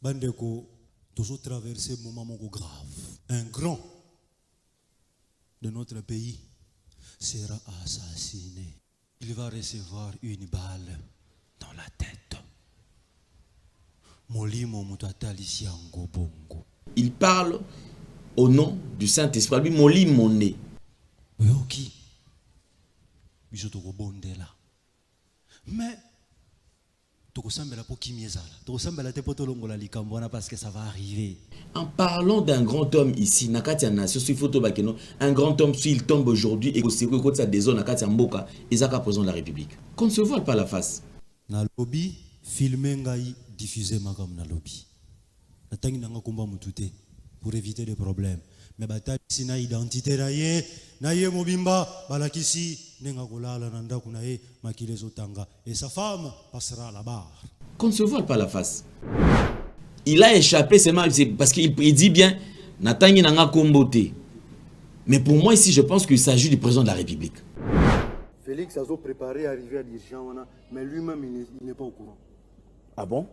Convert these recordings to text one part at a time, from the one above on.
Bandeko, toujours traversé un moment grave. Un grand de notre pays sera assassiné. Il va recevoir une balle dans la tête. Molimo mutatali bongo. Il parle au nom du Saint-Esprit. Lui, Moli Moné. Yoki. Bisotoko bondela. Mais parce que ça va arriver. En parlant d'un grand homme ici, Nakati Nation, sur photo bakeno, un grand homme, s'il tombe aujourd'hui et que ça dézone Nakati Mboka, Isaka président de la République. Qu'on ne se voile pas la face. Na lobby, filmer ngai, diffuser magam na lobby. Natangi nanga kumba mutute pour éviter des problèmes. Mais bataille sina identité na ye mobimba balakisi nenga kolala nanda kunae makile zotanga et sa femme passera à la barre. Qu'on ne se voile pas la face. Il a échappé, c'est parce qu'il dit bien Natangi nanga kombote. Mais pour moi ici, je pense qu'il s'agit du président de la République. Félix a préparé arriver à Dirjan, mais lui-même il n'est pas au courant. Ah bon?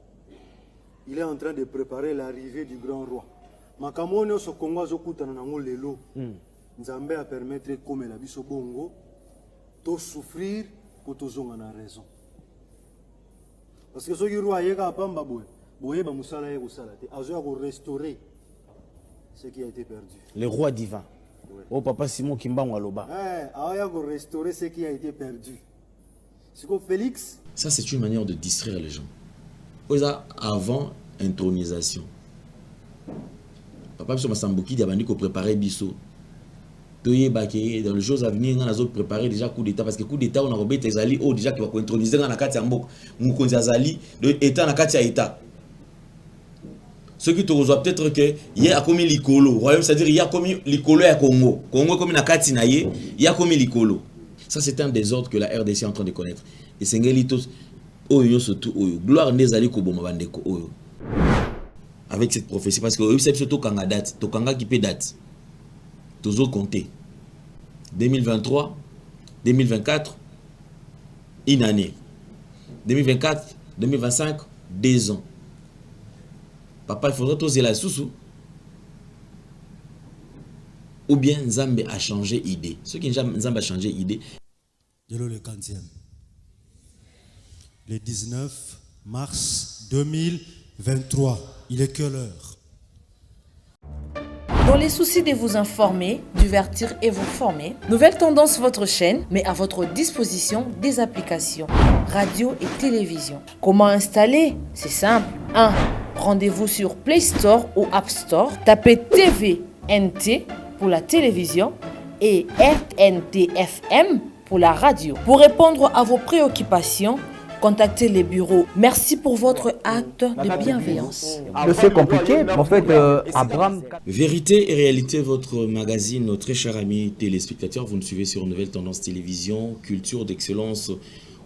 Il est en train de préparer l'arrivée du grand roi. Makamone so Congo azokutana nango lelo. Nzambe a permettre comme la biso bongo to souffrir pour tozonga na raison. Parce que soki roi yeka pamba boye ba musala yeko salate azoya ko restaurer ce qui a été perdu. Le roi divin. Ouais. Oh papa Simon Kimbango Aloba. Azoya ko restaurer ce qui a été perdu. C'est quoi Félix? Ça c'est une manière de distraire les gens. Avant intronisation. Papa Biso Masamboki dit abandi ko préparer biso. Toye baké dans les jours à venir on a préparé déjà coup d'état parce que coup d'état on a robé tezali oh déjà qui va introniser dans la kati ya mboko. Mukonzi azali de état na kati ya état. Ce qui te reçoit peut-être que il y a comme l'icolo, royaume c'est-à-dire il y a comme l'icolo à Congo. Congo comme na kati na ye, il y a comme l'icolo. Ça c'est un désordre que la RDC est en train de connaître. Et Sengelitos oyo surtout oyo gloire nezali ko boma bandeko oyo. Avec cette prophétie parce que eux c'est surtout kanga date to kanga qui peut date toujours compter 2023 2024 une année 2024 2025 2 ans. Papa il faudra toser la sous ou bien Nzambe a changé idée. Ce qui Nzambe a changé idée le 15e le 19 mars 2023. Il est quelle heure? Dans les soucis de vous informer, divertir et vous former, Nouvelle Tendance, votre chaîne, met à votre disposition des applications, radio et télévision. Comment installer? C'est simple. 1. Rendez-vous sur Play Store ou App Store. Tapez TVNT pour la télévision et RNTFM pour la radio. Pour répondre à vos préoccupations, contactez les bureaux. Merci pour votre acte de bienveillance. C'est compliqué, en fait, Abraham... Vérité et réalité, votre magazine, nos très chers amis téléspectateurs, vous nous suivez sur Nouvelle Tendance Télévision, culture d'excellence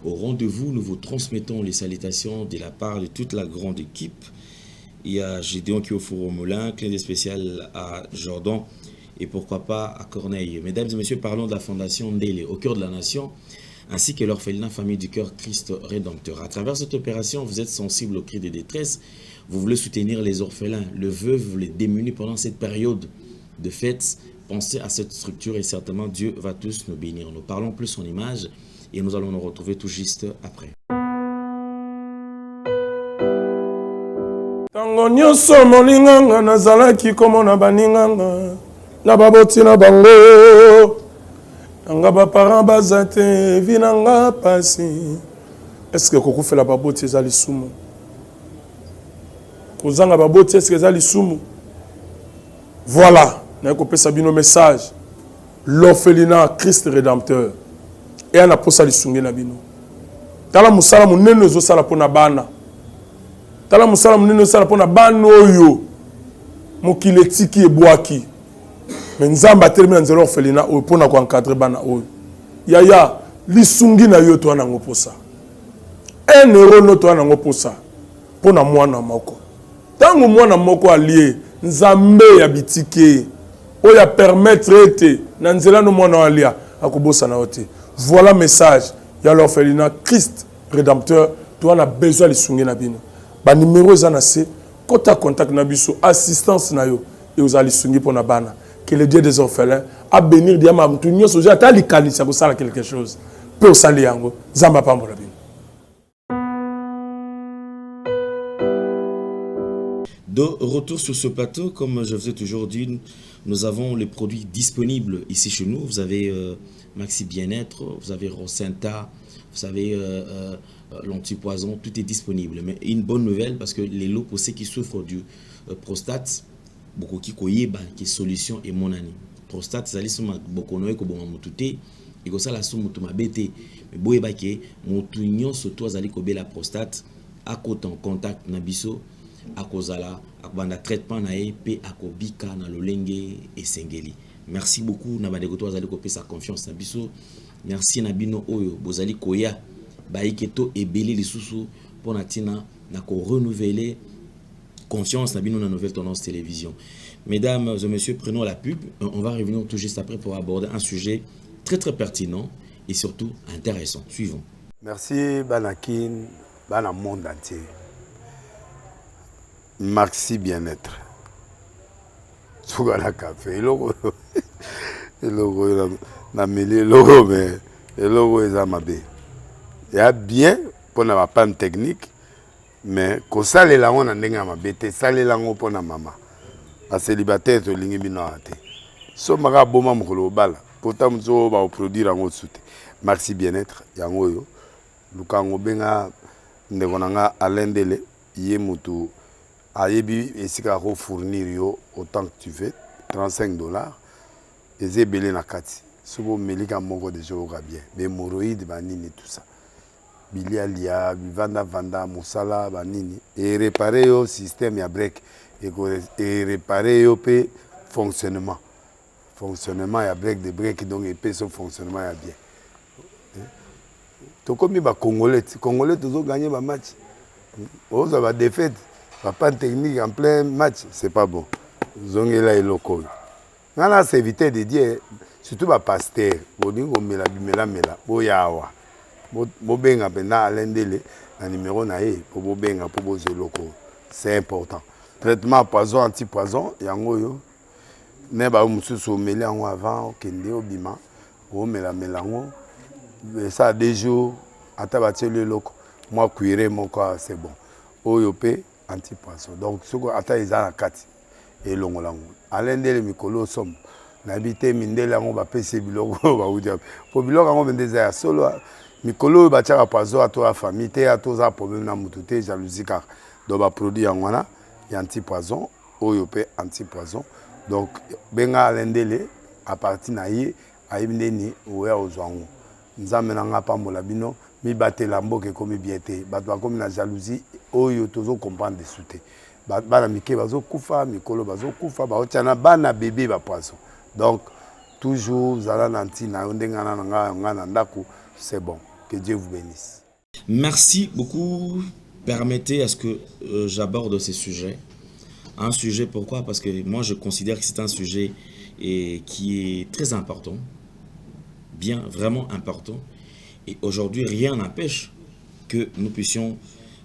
au rendez-vous. Nous vous transmettons les salutations de la part de toute la grande équipe. Il y a Gédéon qui est au four au moulin, clin d'œil spécial à Jordan et pourquoi pas à Corneille. Mesdames et messieurs, parlons de la Fondation Ndélé, au cœur de la nation, ainsi que l'orphelinat Famille du Cœur Christ Rédempteur. À travers cette opération, vous êtes sensible aux cris de détresse, vous voulez soutenir les orphelins, le veuve, les démunis pendant cette période de fête. Pensez à cette structure et certainement Dieu va tous nous bénir. Nous parlons plus en image et nous allons nous retrouver tout juste après. Tango nyoso molinganga nazalaki komona baninganga na baboti na bango. Nga ba parents bazate vinanga pasi. Est-ce que koko fait la baboti ezali sumu? Kozanga baboti est-ce que ezali sumu? Voilà, na ko pesa bino message. L'orphelinat Christ Rédempteur. Et ana posa lisungi na bino. Tala musala munene zo sala pona bana. Tala musala munene zo sala pona bana oyo. Mokile tiki ebwaki. Mais Nzamba termine nzelo orphelinat o pona ko encadrer bana oyo. Yaya lisungi na yo to na ngoposa. 1 euro no to na ngoposa. Pona mwana moko. Tango mwana moko allié Nzambe ya bitike o ya permettre ete na nzela no mwana alia akobosa na ote. Voilà message ya l'orphelinat Christ Rédempteur. To na besoin lisungi na bino. Ba numéro za na se Quand contact na biso, assistance na yo, et vous allez sungi pour na bana. Que le Dieu des orphelins a bénir diama mtunyo soja ata likanisa ko sala quelque chose. Peut sali yango, zamba pambola bino. De retour sur ce plateau, comme je vous ai toujours dit, nous avons les produits disponibles ici chez nous. Vous avez Maxi Bien-être, vous avez Rosenta, vous avez l'antipoison, tout est disponible. Mais une bonne nouvelle, parce que les lots pour ceux qui souffrent du prostate, beaucoup qui koyeba qui solution et mon année. Prostate, ça lisse beaucoup noé ko bon mutute, et ko ça la somme mutuma bete. Mais boyeba ke mutunyo surtout azali ko la prostate à côté en contact na biso. Akozala akbanda traitement na pe akobika na lolenge esengeli. Merci beaucoup na bandeko to azali kopesa confiance na biso. Merci na bino oyo bozali koya baiketo ebeli lisusu pona tina na ko renouveler confiance na bino na Nouvelle Tendance Télévision. Mesdames et messieurs, prenons la pub. On va revenir tout juste après pour aborder un sujet très pertinent et surtout intéressant. Suivons. Merci Banakin, Bana monde entier. Maxi Bien-être. Sougala café, logo na mêlé logo mais logo est amabé. Il y a bien pour na panne technique mais ko sale la on ndenga mabete sale la ngo pour na mama. A célibataire to lingi bino ate. So maka boma mukolo bala. Pourtant mzo ba produire ngo soute. Maxi Bien-être yango yo. Lukango benga ndeko nanga alendele yé mutu Ayebi esika ko fournir yo autant que tu veux, $35. Et c'est belé na kati. Sobo melika moko de jour bien. Mais hémorroïdes banini tout ça. Bilialia, vanda musala banini et réparer yo système ya break et réparer yo pe fonctionnement. Fonctionnement ya break de break donc et pe son fonctionnement ya bien. To comme ba congolais toujours gagner ba match. On va défaite. Pas de technique en plein match, c'est pas bon. Zongela et loco. Nana c'est éviter de dire surtout ba pasteur, boningo mela boyawa. Bo benga pena alendele na numéro na e pour bo benga pour bo loco. C'est important. Traitement poison anti-poison yango yo. Ne ba mususu meli yango avant kende obima. O melango. Ça des jours ata ba tele loco. Moi cuire mon corps c'est bon. Oyope anti-poison. Donc, ce qu'on attend, ils ont la carte. Et l'on l'a. Alain de Mikolo somme. N'habité Mindela, on va payer Bilogo. Pour Bilogo, on va des solo. Mikolo, va tirer à poison à toi, famille, à toi, problème dans Moutouté, jalousie, car. Donc, va produire en wana, il y a anti-poison, Oyope anti-poison. Donc, Benga Alain Dele, à partir d'Aïe, Aïbneni, ou aux Zouango. Nous amenons pas mon labino. Mi batte lambo ke komi biete batwa komi na jalousie oyo tozo comprendre de souté bana mike bazo kufa mikolo bazo kufa ba otiana bana bébé ba poisson donc toujours zala nanti na ndenga na nga na ndako c'est bon que Dieu vous bénisse. Merci beaucoup. Permettez à ce que j'aborde ce sujet. Un sujet pourquoi? Parce que moi je considère que c'est un sujet qui est très important, bien vraiment important. Et aujourd'hui, rien n'empêche que nous puissions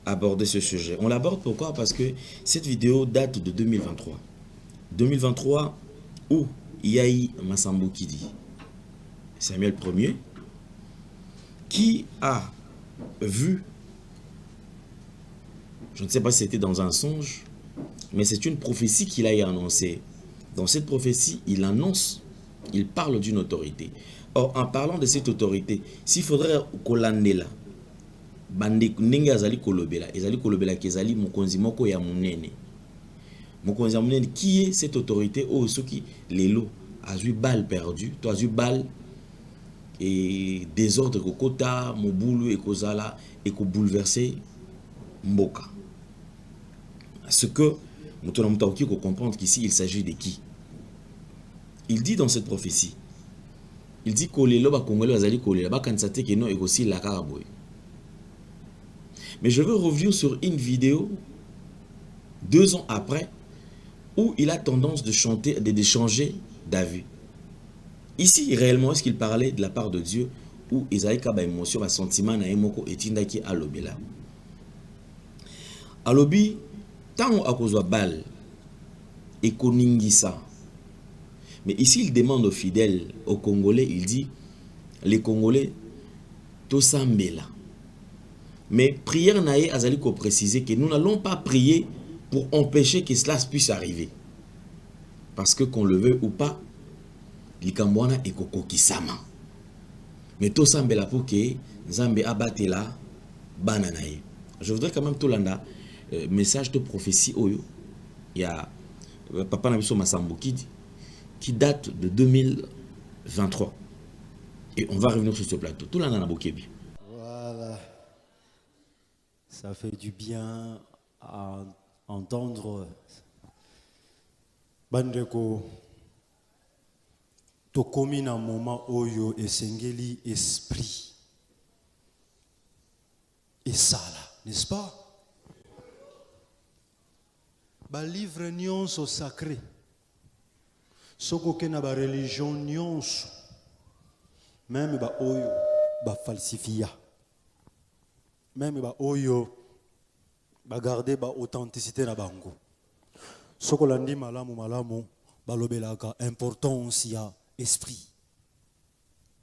aborder ce sujet. On l'aborde pourquoi? Parce que cette vidéo date de 2023. 2023 où Yahi Massambo Kidi, Samuel Ier, qui a vu, je ne sais pas si c'était dans un songe, mais c'est une prophétie qu'il a annoncée. Dans cette prophétie, il annonce, il parle d'une autorité. Or, en parlant de cette autorité, s'il faudrait kolandela, bande ninga azali kolobela, ezali kolobela kezali mokonzi moko ya munene. Mokonzi ya munene, qui est cette autorité? Oh, ceux qui lelo a eu balle perdu, toi as eu balle et désordre kokota, mobulu et kozala et ko bouleverser mboka. Ce que nous tenons à comprendre qu'ici il s'agit de qui? Il dit dans cette prophétie. Il dit que les Congolais azali kolé là-bas quand ça te que non et aussi la caraboy. Mais je veux revenir sur une vidéo 2 ans après où il a tendance de chanter, de changer d'avis. Ici réellement est-ce qu'il parlait de la part de Dieu ou Isaïe kaba émotion, ba sentiment na emoko etindaki alobela. Alobi tant à cause de balle et koningisa. Mais ici, il demande aux fidèles, aux Congolais, il dit, les Congolais, tout ça là. Mais prière naïe azali ko préciser que nous n'allons pas prier pour empêcher que cela puisse arriver. Parce que qu'on le veut ou pas, likambwana et koko kisama. Mais tout ça là pour que Nzambe abatela bananaï. Je voudrais quand même tout landa message de prophétie oyo. Il y a Papa Nabiso Masambo qui date de 2023. Et on va revenir sur ce plateau. Tout landa na bokebi. Voilà. Ça fait du bien à entendre Bandeko tokomi na moment oyo esengeli esprit et sala, n'est-ce pas? Ba livre nyonso sacré soko ke na ba religion nyonso même ba oyo ba falsifia même ba oyo ba garder ba authenticité na bango soko landi malamu ba lobelaka importance ya esprit,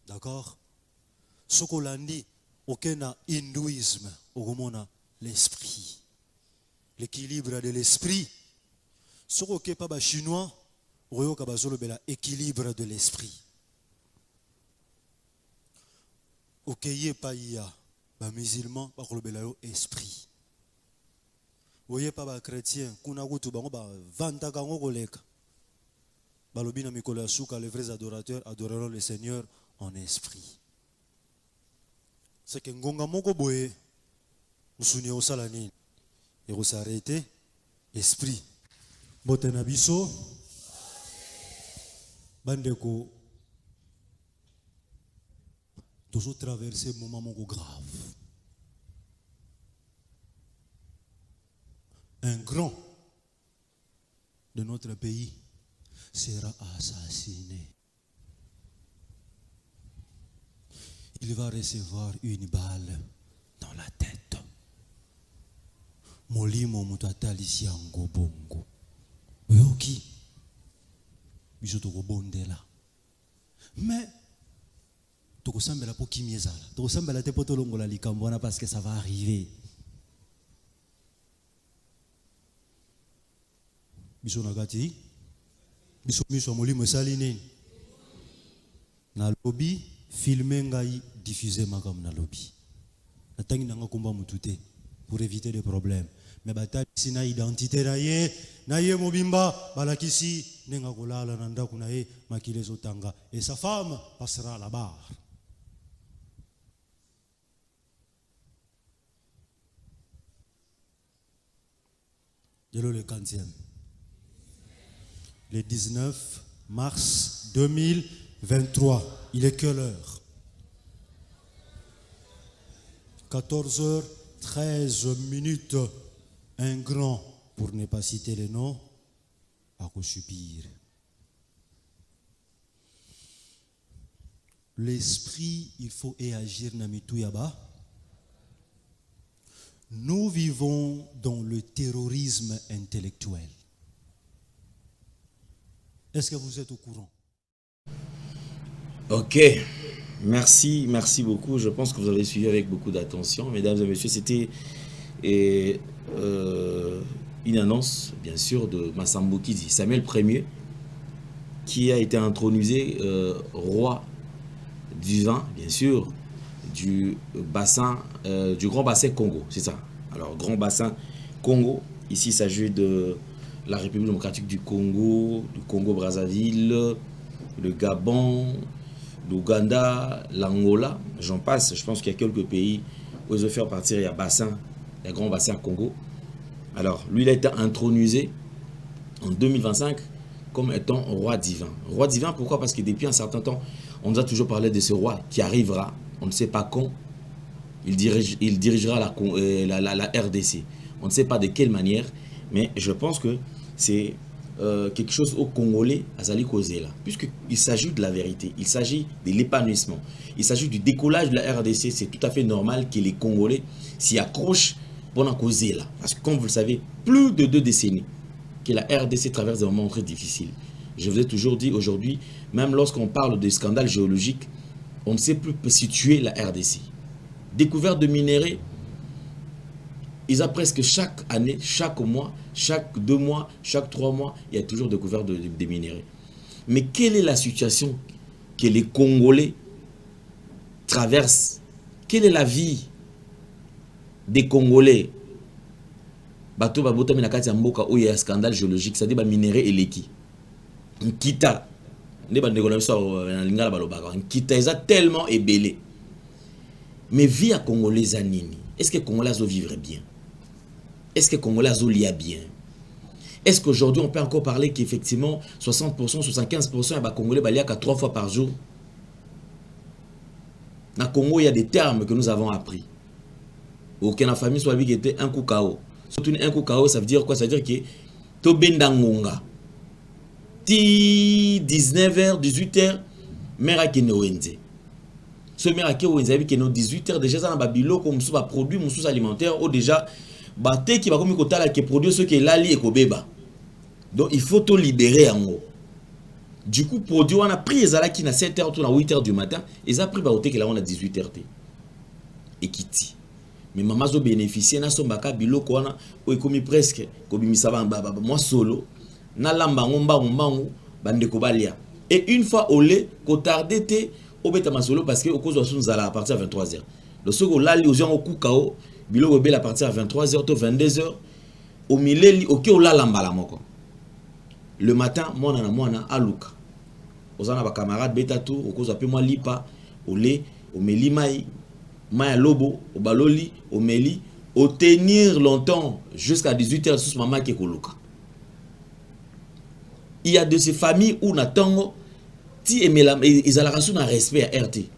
d'accord? Soko landi aucun hindouisme okomona l'esprit, l'équilibre de l'esprit. Soko ke pa ba chinois oyoka bazolobela équilibre de l'esprit. Okeye pa ya ba musulman ba kolobela yo esprit. Oye pa ba chrétien kuna kutu bango ba vanta kango koleka. Balobi na mikolo ya suka, les vrais adorateurs adoreront le Seigneur en esprit. C'est que ngonga moko boye musuni osala nini et ko s'arrêter esprit. Botena biso bandeko toujours traverser moment moko grave. Un grand de notre pays sera assassiné. Il va recevoir une balle dans la tête. Molimo mutatali siango bongo. Yoki. Biso toko bondela. Mais toko sambela po kimiezala. Toko sambela te poto longola likambona parce que ça va arriver. Biso nagati. Biso molimo esali nini na lobby filmer ngai diffuser makam na lobby natangi nanga komba mutute pour éviter des problèmes mais batali sina identité na ye mobimba balakisi nenga kolala na ndako na ye makile zotanga et sa femme passera à la barre. Dès le 15e le 19 mars 2023. Il est quelle heure? 14h13. Un grand, pour ne pas citer les noms, à Koshupir. L'esprit, il faut agir Namituyaba. Nous vivons dans le terrorisme intellectuel. Est-ce que vous êtes au courant? Ok, merci beaucoup. Je pense que vous avez suivi avec beaucoup d'attention. Mesdames et messieurs, c'était une annonce, bien sûr, de Masambo Kidi, Samuel Ier, qui a été intronisé roi du vin, bien sûr, du bassin, du grand bassin Congo, c'est ça. Alors, grand bassin Congo, ici il s'agit de la République démocratique du Congo-Brazzaville, le Gabon, l'Ouganda, l'Angola, j'en passe. Je pense qu'il y a quelques pays où ils veulent faire partir, il y a grand bassin Congo. Alors, lui, il a été intronisé en 2025 comme étant roi divin. Roi divin, pourquoi? Parce que depuis un certain temps, on nous a toujours parlé de ce roi qui arrivera, on ne sait pas quand, il dirigera la RDC. On ne sait pas de quelle manière, mais je pense que c'est quelque chose au Congolais à Zali Kozela, puisqu'il s'agit de la vérité, il s'agit de l'épanouissement, il s'agit du décollage de la RDC. C'est tout à fait normal que les Congolais s'y accrochent pendant causer là. Parce que comme vous le savez, plus de 2 décennies que la RDC traverse des moments très difficiles. Je vous ai toujours dit aujourd'hui, même lorsqu'on parle de scandales géologiques, on ne sait plus situer la RDC. Découverte de minéraux, ils ont presque chaque année, chaque mois, chaque 2 mois, chaque 3 mois, il y a toujours découverte de minéraux. Mais quelle est la situation que les Congolais traversent? Quelle est la vie des Congolais? Bato babota minakati mboka où il y a un scandale géologique, c'est-à-dire ba minéraux et l'équi. Nkita, ne ba ndeko na biso na lingala balobaka. Nkita eza tellement ébélé. Mais vie à Congolais à nini? Est-ce que Congolais zo vivre bien? Est-ce que Congolais zo lia bien? Est-ce qu'aujourd'hui on peut encore parler qu'effectivement 60%, 75% de Congolais balia qu'à 3 fois par jour? Dans le Congo, il y a des termes que nous avons appris. Aucun famille soit qui était un coup KO. Surtout un coup KO, ça veut dire quoi? Ça veut dire que to bendangonga. Ti 19h, 18h, mère a kene wenze. Ce mère a kene wenze avec kene 18h déjà ça na babilo comme sous ba produit mon sous alimentaire ou déjà baté qui va comme kota la qui produit ce qui lali et kobeba. Donc il faut to libérer en haut. Du coup produit on a pris ezala qui na 7h tout na 8h du matin, ils a pris ba hoté que là on a 18h et kiti. Mais maman zo bénéficier na sombaka biloko wana o ekomi presque ko bimisa ba moi solo na lamba ngomba bandeko balia. Et une fois au lait ko tardé té au beta masolo parce que au cause de nzala à partir de 23h. Le soko lali aux gens au kukao biloko bela à partir de 23h to 22h au mileli au ke la lamba la moko. Le matin mwana aluka. Aux ana ba camarade beta tour au cause appelé moi lipa au lait au meli mai Maya lobo, au baloli, au meli, au tenir longtemps jusqu'à 18h sous maman qui est koluka. Il y a de ces familles où natango ti emela ils ont la ration un respect à RT.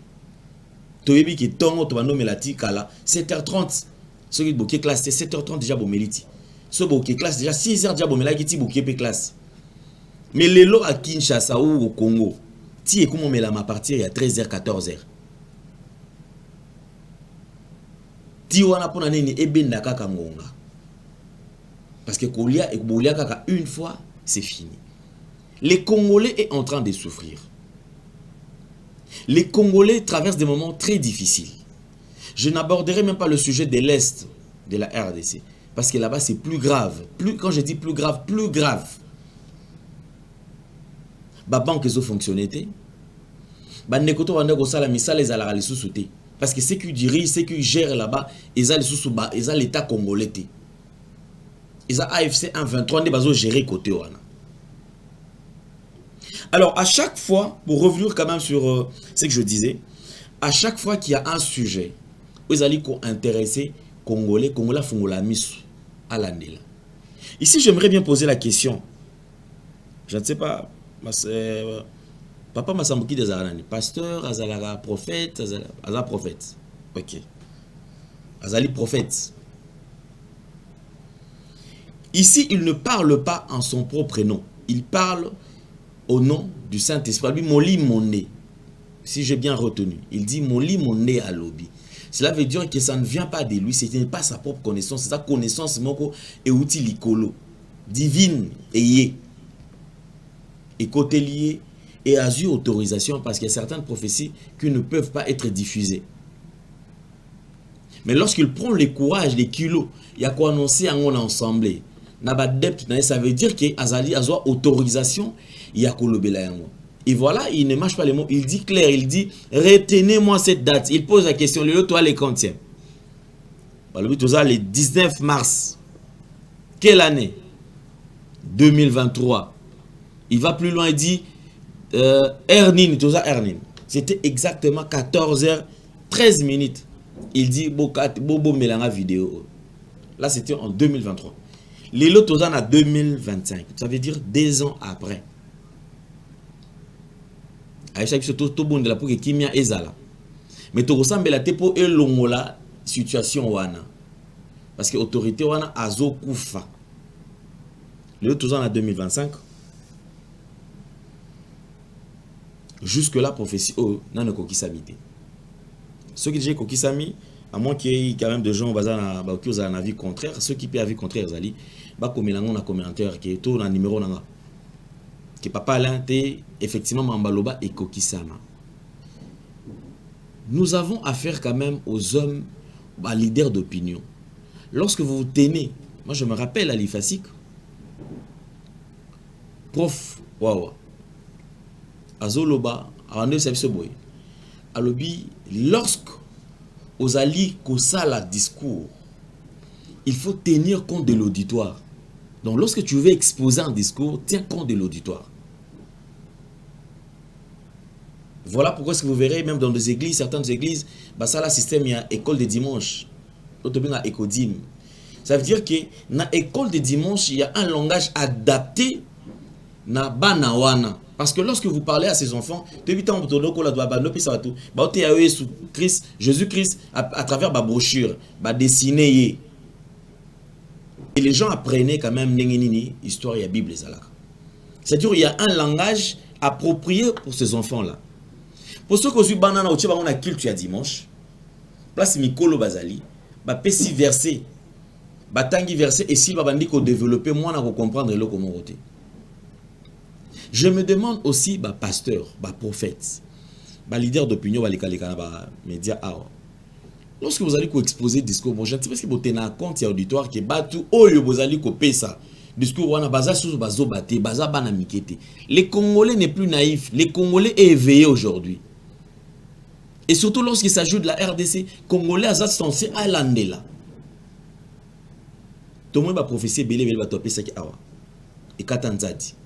Toyebi ki tongo to bano melati kala 7h30 ceux qui boké classe 7h30 déjà bo meliti. Ceux boké classe déjà 6h déjà bo melaki ti boké pe classe. Mais lelo à Kinshasa ou au Congo, ti ekomo melama à partir à 13h 14h. Tiwana pona nini ebenda kaka ngonga. Parce que kolia et bolia kaka une fois, c'est fini. Les Congolais est en train de souffrir. Les Congolais traversent des moments très difficiles. Je n'aborderai même pas le sujet de l'Est de la RDC. Parce que là-bas, c'est plus grave. Quand je dis plus grave, plus grave. Ba banque zo fonctionnité. Ba nekoto wanda ko sala misala les ala les sous parce que ceux qui dirigent, ceux qui gèrent là-bas, ils ont les sous-bas, ils ont l'État congolais. Ils ont AFC 123, ils ont géré côté wana. Alors, à chaque fois, pour revenir quand même sur ce que je disais, à chaque fois qu'il y a un sujet, ils allaient intéresser Congolais font la mise à l'année. Ici, j'aimerais bien poser la question. Je ne sais pas, Papa Masambuki des Aranani, pasteur, Azalara prophète, Azala prophète. Ok. Azali prophète. Ici, il ne parle pas en son propre nom. Il parle au nom du Saint-Esprit. Lui, Moli Moné. Si j'ai bien retenu. Il dit Moli Moné à l'obi. Cela veut dire que ça ne vient pas de lui. Ce n'est pas sa propre connaissance. C'est sa connaissance moko et outil likolo. Divine et yé. Et côté lié. Et a eu autorisation parce qu'il y a certaines prophéties qui ne peuvent pas être diffusées. Mais lorsqu'il prend le courage, les kilos, il y a quoi annoncer en ensemble. Ça veut dire que Azali a autorisation, il y a et voilà, il ne marche pas les mots. Il dit clair, il dit retenez-moi cette date. Il pose la question, le toi les quantième. Le 19 mars. Quelle année? 2023. Il va plus loin, il dit Ernin, c'était exactement 14h13 minutes. Il dit Bobo Melanga vidéo. Là, c'était en 2023. Les lots Tozan à 2025. Ça veut dire 2 ans après. Aïcha qui se tout bon de la pour que Kimia Ezala. Mais tu ressembles la tepo et l'ongola situation wana. Parce que l'autorité wana azo koufa. Les lots Tozan à 2025. Jusque là, prophétie, oh, non, ne kokisami. Ceux qui disent kokisami, à moins qu'il y ait quand même des gens qui ont un avis contraire, ceux qui peuvent avis contraire, ils comme un commentaire qui est tout un numéro que papa là effectivement Mambaloba et Kokisama. Nous avons affaire quand même aux hommes, à leaders d'opinion. Lorsque vous vous tenez, moi je me rappelle à l'IFASIC, prof Wawa, Azoloba, Arnaud Sabsoboy, Alobi, lorsque aux alliés ça la discours, il faut tenir compte de l'auditoire. Donc lorsque tu veux exposer un discours, tiens compte de l'auditoire. Voilà pourquoi est-ce que vous verrez même dans des églises, certaines églises, bah ça là système il y a école de dimanche, l'autre bien écodim. Ça veut dire que dans l'école de dimanche il y a un langage adapté na banawana. Parce que lorsque vous parlez à ces enfants, Jésus-Christ à travers ma brochure, ma dessiné. Et les gens apprenaient quand même l'histoire et la Bible. C'est-à-dire qu'il y a un langage approprié pour ces enfants-là. Pour ceux qui ont banana on a culture dimanche, place Mikolo Bazali, ba pesi verset, ba tangi verset et si ba bandi ko développer moi na comprendre le comment voter. Je me demande aussi, bah, pasteur, bah, prophète, bah, leader d'opinion, bah, les médias, lorsque vous allez exposer discours, bon, je ne sais pas si vous tenez compte, il y a auditoire qui est tout, oh, vous allez copier ça. Discours, on a basé sur bazo baté, baza bana mikete. Les Congolais n'est plus naïfs, les Congolais est éveillés aujourd'hui. Et surtout lorsqu'il s'agit de la RDC, Congolais a censé aller là. Tout le monde va prophétiser, belé, va topper ça qui awa. Et Katanzadi.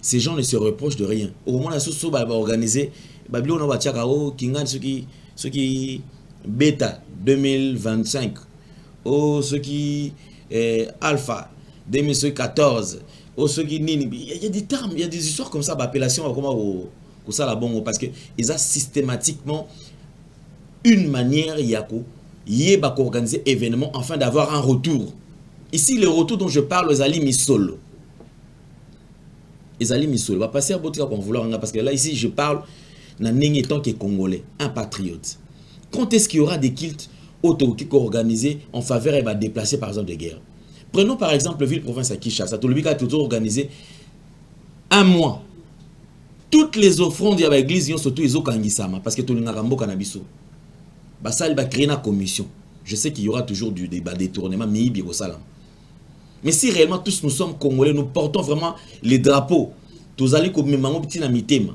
Ces gens ne se reprochent de rien. Au moment où ils va organiser, on va ceux qui bêta 2025, ceux qui alpha 2014, ceux qui nini. Il y a des termes, il y a des histoires comme ça, d'appellation parce que ils ont systématiquement une manière organiser événement afin d'avoir un retour. Ici, le retour dont je parle, les Ali Misolo. Ezali Misol va passer à Botika pour vouloir parce que là ici je parle d'un étant qui est congolais, un patriote. Quand est-ce qu'il y aura des cultes autorités organisés en faveur et va déplacer par exemple des guerres? Prenons par exemple ville-province à Kinshasa, tout le monde a toujours organisé un mois. Toutes les offrandes de l'église sont surtout les Okangisama parce que tout le monde a un cannabiso. Bah ça il va créer une commission. Je sais qu'il y aura toujours du débat détournement mais mais si réellement tous nous sommes congolais, nous portons vraiment les drapeaux. Tous allez comme maman petit na mitema.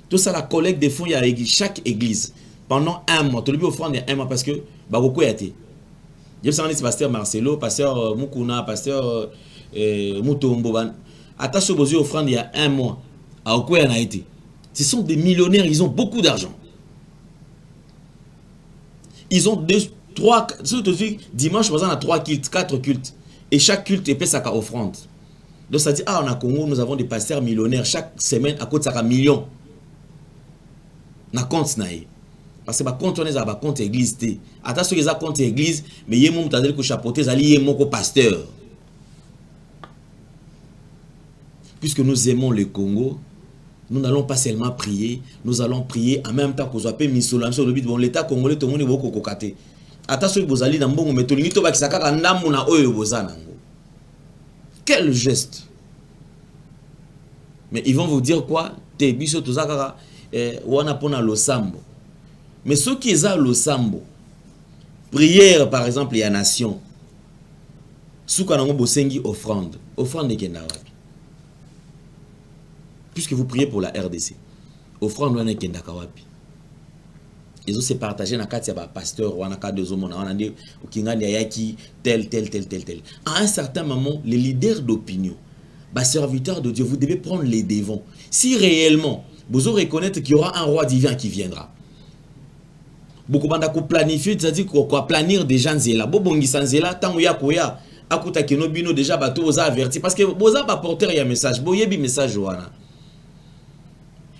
Tout ça la collecte des fonds il y a chaque église pendant un mois. Tout le monde offrande il y a un mois parce que bah beaucoup y a été. Je sais pasteur Marcelo, pasteur Mukuna, pasteur Mutombo. Attaché aux offrandes il y a un mois. À quoi il y en a été. Ce sont des millionnaires, ils ont beaucoup d'argent. Ils ont 2, 3, dimanche par exemple, on a 3 cultes, 4 cultes. Et chaque culte est payé sa offrande. Donc ça dit, on a Congo, nous avons des pasteurs millionnaires. Chaque semaine, à côté de ça, millions. Na compte naïe. Parce que quand on est à compte église, attention qu'ils ont compte église, mais il y a mon tadel que chapeauté, il y a mon pasteur. Puisque nous aimons le Congo, nous n'allons pas seulement prier, nous allons prier en même temps que vous appelez Missolam sur le but bon l'État congolais tout le monde est beaucoup cocaté. Attention que vous allez dans bon mais tout le monde va kisaka ndamu na oyo bozana. Quel geste! Mais ils vont vous dire quoi? Te biso tout ça wana pona lo sambo. Mais ceux qui ont le sambo, prière par exemple, il y a nation. Sous kanango bosengi offrande. Offrande kenda wapi? Puisque vous priez pour la RDC. Offrande wana kenda kawapi? Ils ont se partagé dans quatre pasteur ou dans quatre de hommes. On a dit Kingani Ayaki tel. À un certain moment, les leaders d'opinion, les serviteurs de Dieu, vous devez prendre les devants. Si réellement vous reconnaître qu'il y aura un roi divin qui viendra. Beaucoup de planifier, c'est-à-dire quoi planir des gens zéla. Bobongi sanzela tant ya koya. Akuta kino bino déjà bateau aux avertis parce que boza pas porter un message. Boyebi message wana.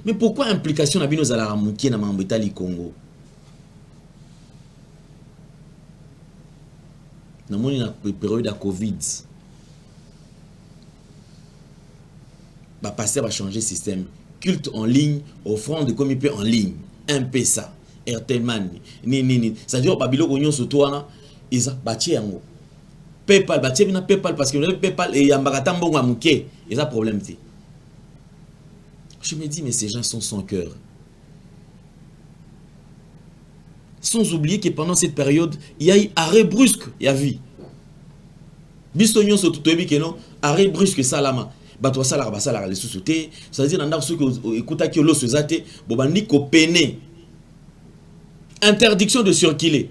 Mais pourquoi implication na bino zala ramuki na mambetali Congo? Dans la période de Covid, le pasteur va changer le système. Culte en ligne, offrande de comité en ligne. Un peu ça. Airtelman ni c'est-à-dire babiloko nyonso to wana eza batie yango PayPal batie bina PayPal parce que le PayPal et yambaka tambongo ya muke eza problème te. Je me dis mais ces gens sont sans cœur. Sans oublier que pendant cette période il y a eu arrêt brusque ya vie. Biso nyonso tutoyebi ke non arrêt brusque salama bato salaka basalaka les sous-sautés c'est-à-dire nanda ceux que écoutaki lo sozate bobandi ko peiner interdiction de circuler.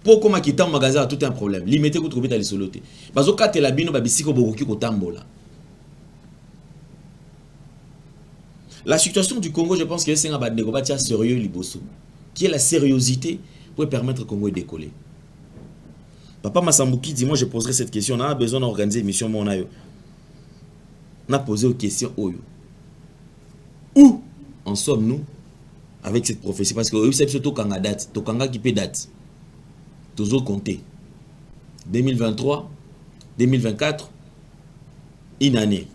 Pourquoi quitter un magasin a tout un problème. Limité que trouver dans les solotés. Parce que quand la bino babisiko bokoki ko tambola. La situation du Congo, je pense que c'est un badnegobatia sérieux liboso. Qui est la sérieuxité pour permettre au Congo de décoller. Papa Massambouki dit moi je poserai cette question. On a besoin d'organiser une mission monayo. On a posé une question où en sommes-nous avec cette prophétie? Parce que c'est surtout quand date, Tokanga qui peut date. Toujours compter. 2023, 2024, une année.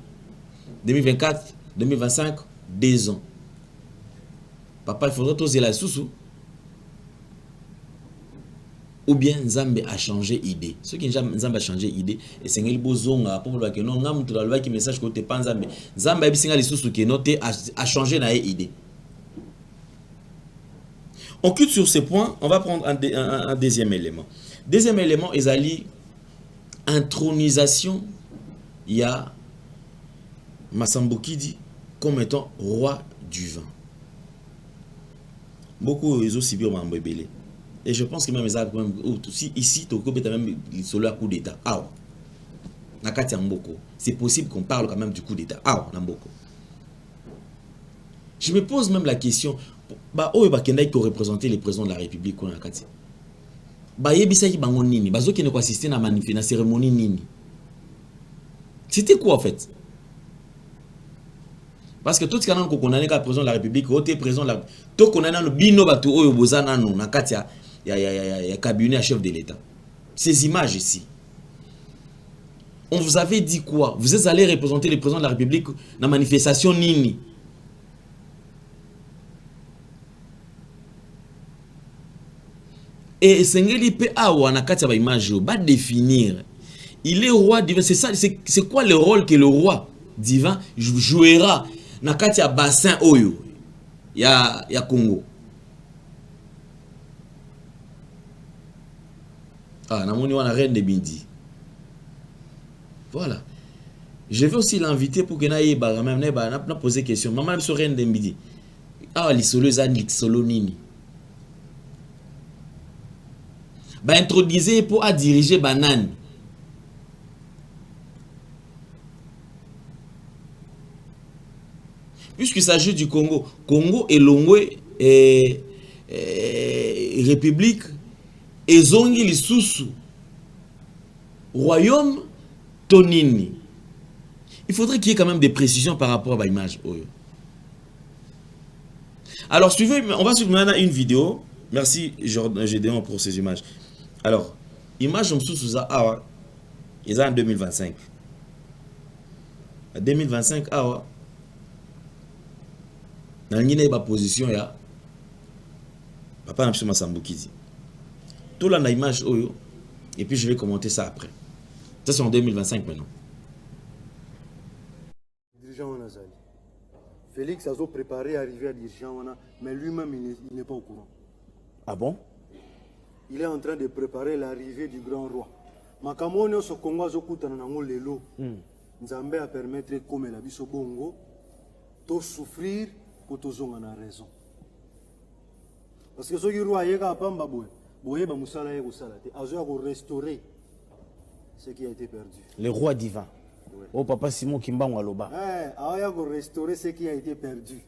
2024, 2025, 2 ans. Papa, il faudrait oser la sous-sous. Ou bien Nzambe a changé d'idée. Ceux qui Nzambe a changé d'idée, et c'est un bozonga pour que non, Nzambe tout le qui message que tu pas Nzambe. Nzambe a bisinga les sous-sous qui noté a changé d'idée. On quitte sur ce point, on va prendre un deuxième élément. Deuxième élément, Ezali, intronisation, il y a Massambouki dit comme étant roi du vin. Beaucoup ils ont subi au Mbébélé. Et je pense que même ici, Toko est même solo à coup d'état. Ah, Nakati Mboko. C'est possible qu'on parle quand même du coup d'état. Ah, Namboko. Je me pose même la question. Bah, oh, bah, Kendai qui représentait les présidents de la République, on a Nakati. Bah, yebisa qui bangon nini. Bah, zo qui ne quoi assister à la cérémonie nini. C'était quoi en fait? Parce que tout ce qu'on a condamné comme président de la République, tout est président de la République. Tout qu'on a le bino bateau au bozana non, Nakati il y a cabinet à chef de l'État. Ces images ici. On vous avait dit quoi? Vous êtes allé représenter le président de la République dans la manifestation nini. Et Sengeli pe awa na kati ba image va définir. Il est roi divin. C'est ça, c'est quoi le rôle que le roi divin jouera na kati ya bassin oyo ya Congo. Ah, namoni wana reine de Bindi. Voilà. Je vais aussi l'inviter pour que naïe ba même na poser question. Maman sur reine de Bindi. Ah, les solo zanik solo nini. Ba introduire pour à diriger banane. Puisqu'il s'agit du Congo, Congo et Longwe et République et Zongi Lisusu Royaume Tonini. Il faudrait qu'il y ait quand même des précisions par rapport à l'image. Alors suivez, on va suivre maintenant une vidéo. Merci Gédéon pour ces images. Alors, image on sous ça ils en 2025. En 2025 dans une position ya papa Monsieur Massambouki dit. Tout là dans l'image et puis je vais commenter ça après. Ça c'est en 2025 maintenant. Dirigeant Nazali. Félix a préparé à arriver à dirigeant mais lui-même il n'est pas au courant. Ah bon? Il est en train de préparer l'arrivée du grand roi. Makamone so Congo azokutana nango lelo. Nzambe a permettre comme la biso bongo to souffrir pour tozonga na raison. Parce que ce qui roi yeka pamba boye, boye ba musala yeko salate, azo ko restaurer ce qui a été perdu. Le roi divin. Ouais. Oh papa Simon Kimbango aloba. Aya ko restaurer ce qui a été perdu.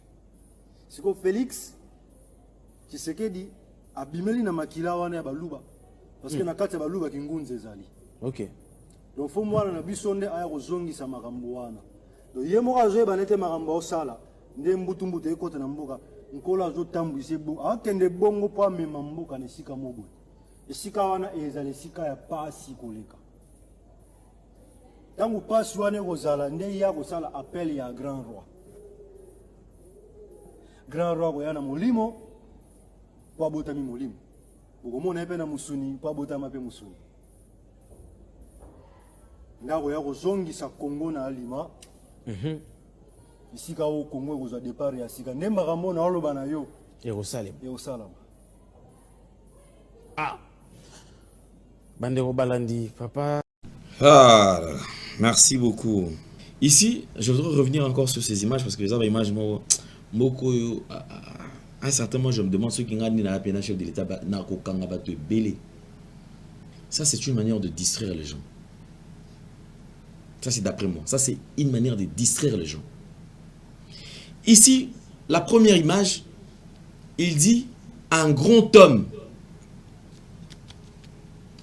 C'est que Félix qui ce que dit abimeli na makila wana ya baluba parce que na kati ya baluba kingunze ezali. OK. Donc faut mwana na biso nde aya ko zongisa makambo wana. Donc yemo azo ba nete makambo osala nde mbutu ekota na mboka nkola azo tambwise bo akende bongo po amema mboka na sika mobo. Esika wana ezali sika ya pasi koleka. Tangu pasi wana kozala nde ya kosala appel ya grand roi. Grand roi ko yana molimo po abotami molimo bokomona pe na musuni po abotama pe musuni ndako ya kozongisa Congo na alima isika o Congo ekozwa départ ya sika nde makambo na oloba na yo ekosalama Bandeko Balandi, papa. Ah, là là. Merci beaucoup. Ici, je voudrais revenir encore sur ces images parce que les images, beaucoup, à un certain moment, je me demande ceux qui ont la peine chef de l'État, ça, c'est une manière de distraire les gens. Ça, c'est d'après moi. Ça, c'est une manière de distraire les gens. Ici, la première image, il dit un grand homme,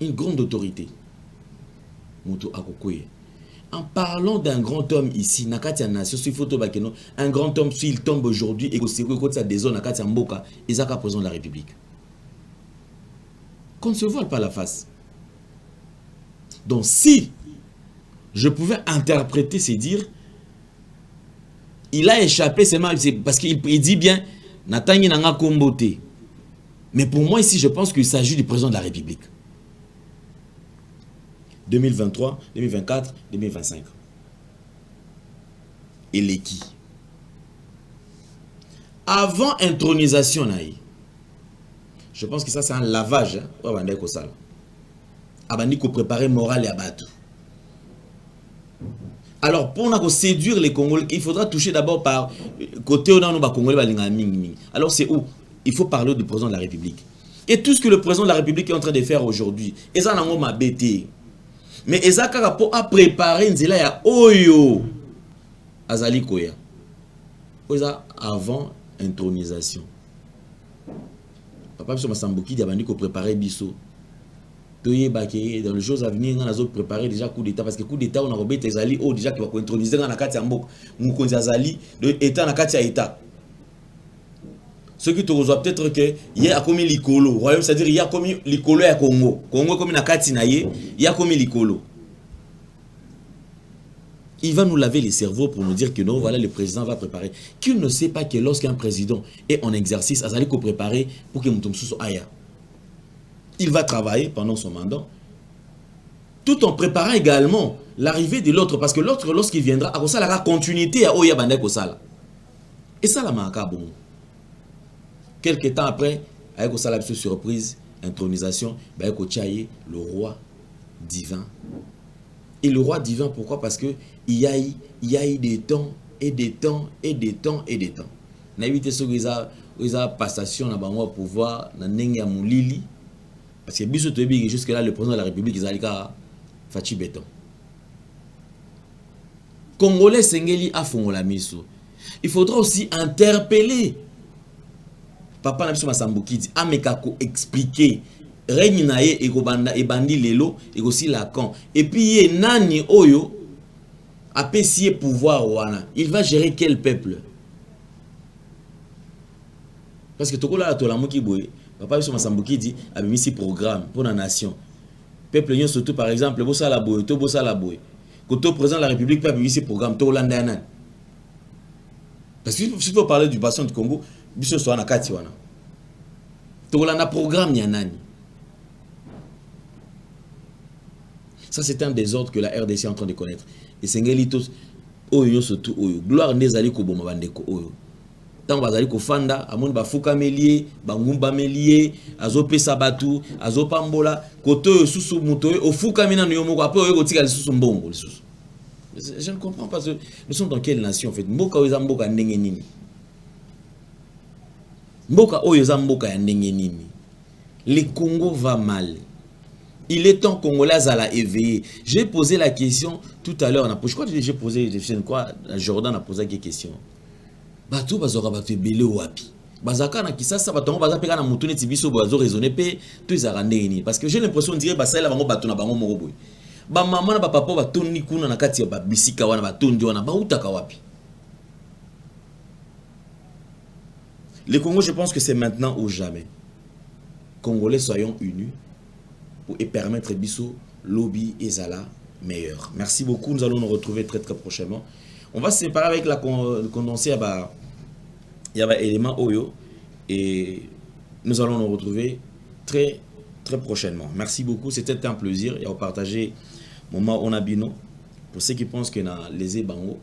une grande autorité. En parlant d'un grand homme ici, un grand homme, s'il tombe aujourd'hui et que c'est des zones ils ont président de la République. Qu'on ne se voile pas la face. Donc si je pouvais interpréter, c'est dire, il a échappé seulement parce qu'il dit bien, Natangi Nanga Kombote. Mais pour moi ici, je pense qu'il s'agit du président de la République. 2023, 2024, 2025. Et les qui? Avant intronisation, je pense que ça c'est un lavage. Abandi ko préparer moral et abattu. Alors pour séduire les Congolais, il faudra toucher d'abord par côté où nous Congolais. Alors c'est où? Il faut parler du président de la République. Et tout ce que le président de la République est en train de faire aujourd'hui, et ça n'a pas bêté. Mais Ezaka a préparé nzela ya oyo azali koya. Avant intronisation. Papa biso Masamboki diabandi ko préparer biso. Toye baké dans les jours à venir on a préparé déjà coup d'état parce que coup d'état on a robé ezali o déjà qui va introniser na kati ya mboka. Mukonzi azali de état na kati ya état. Ce qui te reçoit peut-être que il y a comme l'icolo, royaume, c'est-à-dire il y a comme l'icolo à Congo. Congo comme na Katinaye, il y a comme l'icolo. Il va nous laver les cerveaux pour nous dire que non, voilà, le président va préparer. Qu'il ne sait pas que lorsqu'un président est en exercice, Azali ko préparer pour que Moutomsou aya. Il va travailler pendant son mandat, tout en préparant également l'arrivée de l'autre, parce que l'autre, lorsqu'il viendra, à ça la continuité à Oya Bandek Osala. Et ça la manque bon. Quelques temps après, avec la surprise, intronisation, le roi divin. Et le roi divin, pourquoi? Parce que il y a eu des temps, et des temps, et des temps, et des temps. On a évité ce qu'ils ont passation dans le pouvoir, dans le moulili. Parce que jusque-là, le président de la République, ils ont fait béton. Congolais, Sengeli a fongola miso. Il faudra aussi interpeller Papa Nabiso Masamboki dit amekako expliquer règne nae et bandi lelo et aussi Lacan et puis nani oyo apesier pouvoir wana il va gérer quel peuple parce que tokola la tola moki boy Papa Nabiso Masamboki dit abimisi programme pour la nation peuple nyon surtout par exemple bossa la boy to bossa la boy koto président de la République peut abimisi programme to landa nan parce que si faut parler du bassin du Congo biso so na kati wana tolanda programme ya nani. Ça c'est un désordre que la RDC est en train de connaître et sengeli tous oyo surtout oyo gloire ndezali ko boma bandeko oyo tant bazali ko fanda amoni ba fuka melie bangumba melie azopesa batu azopambola koto susu muto ofuka mina no yomoko après oyo kotika lisusu mbongo lisusu. Je ne comprends pas. Nous sommes dans quelle nation en fait? Mboka oyo mboka ndenge nini? Mboka oyo mboka ya ndenge nini? Le Congo va mal. Il est temps Congolais à la éveiller. J'ai posé la question tout à l'heure. Je crois que j'ai posé, je sais quoi, Jordan a posé quelques questions. Bato bazora bato belé wapi? Bazaka na kisasa batongo bazapeka na mutune tibiso bazo raisonner pe tout ça rende ni parce que j'ai l'impression de dire basala bango bato na bango moko boy. Ba mama na ba papa ba toni kuna na kati ya ba bisika wana ba tondi wana ba utaka wapi? Le Congo, je pense que c'est maintenant ou jamais. Congolais, soyons unis pour permettre Bissau, Lobby et Zala meilleur. Merci beaucoup. Nous allons nous retrouver très très prochainement. On va se séparer avec la condensée. Il y a un élément Oyo et nous allons nous retrouver très prochainement. Merci beaucoup, c'était un plaisir et à partager moment on a bino pour ceux qui pensent que na les bango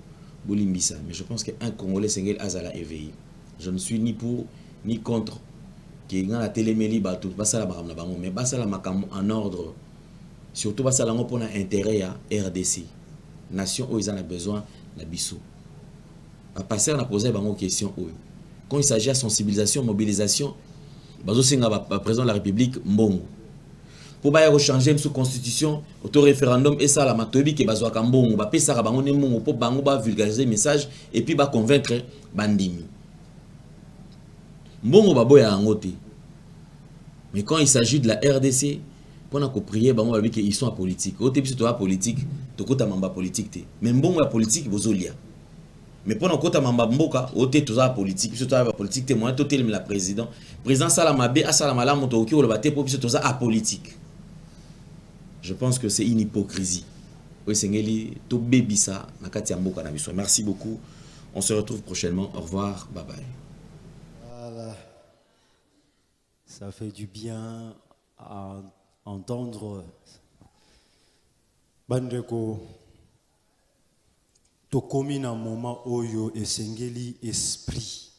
bolimbisa, mais je pense qu'un Congolais sengel azala éveillé. Je ne suis ni pour ni contre qui dans la télémélie batou basa la makamna bango, mais basa la makam en ordre, surtout basa la pour intérêt à RDC nation où ils en a besoin na biso. À passer on a posé bango question quand il s'agit de sensibilisation, mobilisation, bazo singa ba président de la République mbongo pour ba changer sous constitution auto référendum et ça la matobi ke bazo ka mbongo ba pesa ka bango ne mbongo pour bango ba vulgariser message et puis ba convaincre bandimi mbongo ba boya ngote. Mais quand il s'agit de la RDC pour ko prier bango ba bi que ils sont en politique au début c'est politique to kota mamba politique mais mbongo ya politique bozolia. Mais pendant que tu as mamboka, tu as politique, tu as politique, tu as la président. Président Salamabe, à Salamala, Motoki, ou le bâté, pour tu as politique. Je pense que c'est une hypocrisie. Oui, c'est tout bébé ça, merci beaucoup. On se retrouve prochainement. Au revoir. Bye bye. Voilà. Ça fait du bien à entendre Bandeko. Tokomi na moment oyo esengeli esprit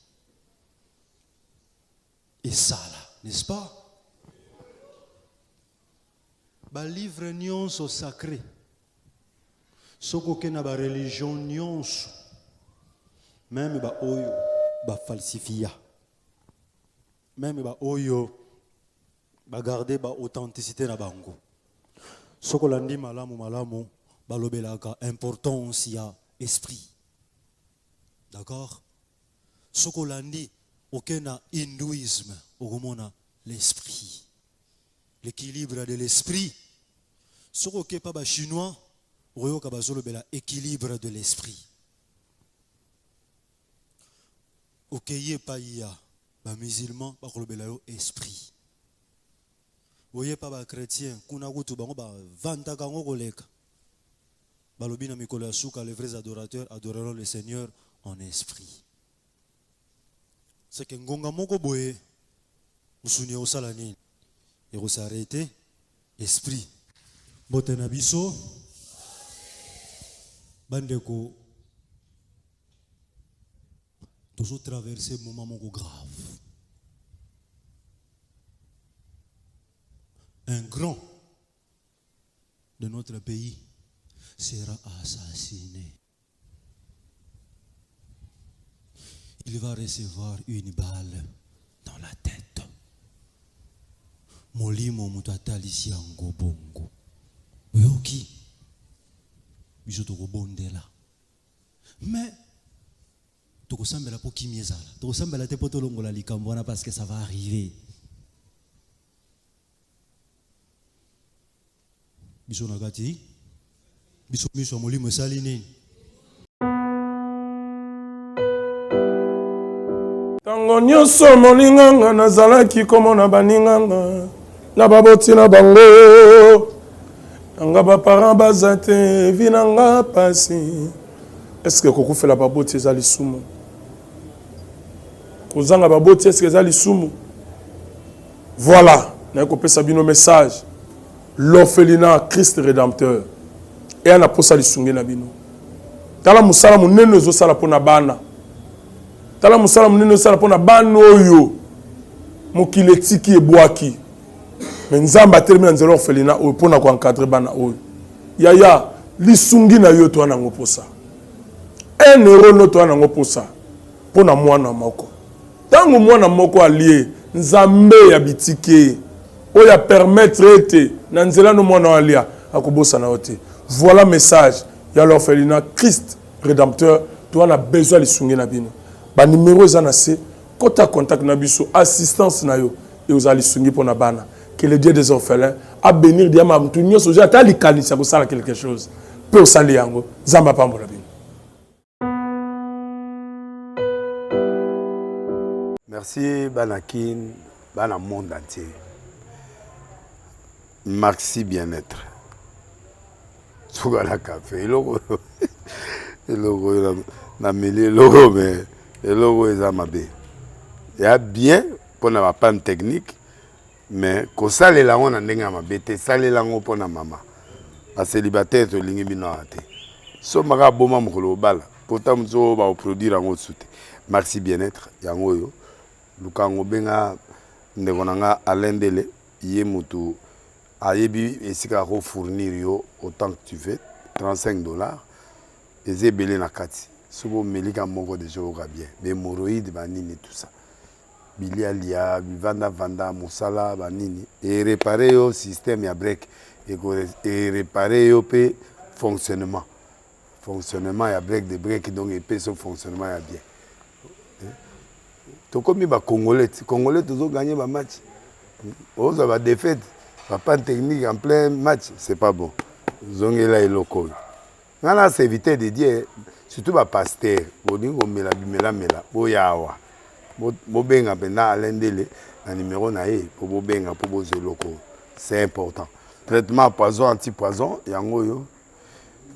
et ça là, n'est-ce pas? Ba livre nyonso sacré soko ke na ba religion nyonso même ba oyo ba falsifia même ba oyo ba garder ba authenticité na bango soko landi malamu ba lobelaka importance ya esprit. D'accord? Sokolandi, aucun hindouisme, au l'esprit. L'équilibre de l'esprit. Sokoke pas chinois, au l'équilibre de l'esprit. Okeye pas ya, musulman, pas esprit. Oye pas chrétien, kuna kutu bango ba vanta kango koleka. Balobina Mikola Souka, les vrais adorateurs adoreront le Seigneur en esprit. C'est que Ngonga Moko Boé, Moussounia Osalani, et on s'arrêter, esprit. Botenabiso, Bandeko, toujours traverser un moment grave. Un grand de notre pays sera assassiné. Il va recevoir une balle dans la tête. Molimo mutatali yango bongo. Yoki. Bijotoko bondela. Mais toko sambela po kimiezala. Toko sambela te poto longola likambona parce que ça va arriver. Bisonagati. Biso molimo salini. Tango nyonso moninganga nazalaki komona baninganga na baboti na bango nanga baparent baza te vi nanga pasi. Est-ce que kokufela baboti eza lisumu? Kozanga baboti est-ce que eza lisumu? Voilà, na kopesa bino message. L'orphelinat Christ rédempteur. Et on a posé les sungé na bino. Tala musala munene zo sala pona bana. Tala musala munene sala pona bana oyo. Mokile tiki ebwaki. Mais nzamba termine nzelo orphelinat oyo pona ko encadrer bana oyo. Yaya lisungi na yo to na ngoposa. 1 euro no to na ngoposa. Pona mwana moko. Tango mwana moko allié nzambe ya bitike oya permettre ete na nzela no mwana alia akobosa na ote. Voilà message. Il y a l'orphelinat Christ rédempteur. Tu as besoin de sounger na bino. Ba numéro zanase. Quand tu as contact na biso, assistance na yo et vous allez sounger pour na bana. Que le Dieu des orphelins a bénir diama mtunyo soja ta likani ça ça quelque chose. Peu au sali yango. Zamba pambola bino. Merci Banakin, Bana monde entier. Maxi bien-être. Sougala café, logo na mêlé logo mais logo est amabe. Il y a bien pour na panne technique mais kosalela ngo na ndenge ya mabe te salela ngo mpo na mama bacélibataire tolingi bino awa te so maka boma mokolo obala pota mosu oyo baoproduire yango su te merci bien-être yango oyo luka yango benga ndeko na nga Alain Dele ye motu ayebi esika akofournir yo autant que tu veux $35 eza ebele na kati soki omelika moko deja oyoka bien bémoroïde banini tout ça bilialia bivandavanda mosala banini erepare yo système ya break erepare yo mpe fonctionnement ya break de break donc epesa so fonctionnement ya bien tokomi bacongolais congolais tozoganye bamatch ozwa badéfaite bapanne technique en plein match c'est pas bon zongela eloko oyo nga na serviteur de Dieu surtout bapaster bolingi komela bimelamela boya awa bobenga mpenza Alain Dele na numéro na ye mpo bobenga mpo bozwa eloko c'est important traitement poison anti-poison yango oyo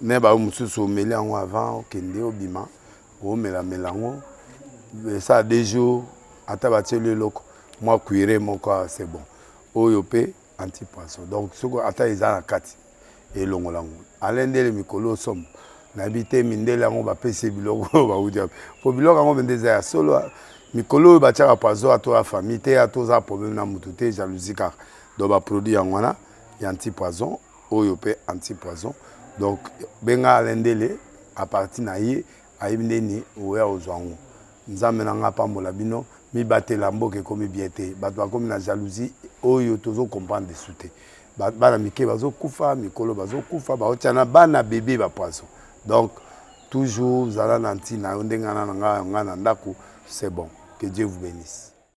ne bao mosusu omeli yango avant okende obima omelamela yango ça 2 jours ata batieli eloko mwa cuire moko c'est bon oyo mpe anti-poison donc soko ata eza na kati elongola yango Alain Dele mikolo osomo nayebi te mindele yango bapesi biloko oyo bauti po biloko yango mende eza ya solo mikolo oyo batiaka poison atoya famille te atoza problème na motu te jalousie kaka donc baproduit yango wana ya anti-poison oyo mpe anti-poison donc benga Alain Dele à partir na ye ayebi ndeni oya ozwa yango nzambe na nga pambola bino mibatela mboka ekomi bien te bato bakomi na jalousie oyo tozokomprendre desu te bana mike bazokufa mikolo bazokufa baotia na bana bebe bapoison donc toujours zala na ntina yo ndenge nga na ndako c'est bon que Dieu vous bénisse.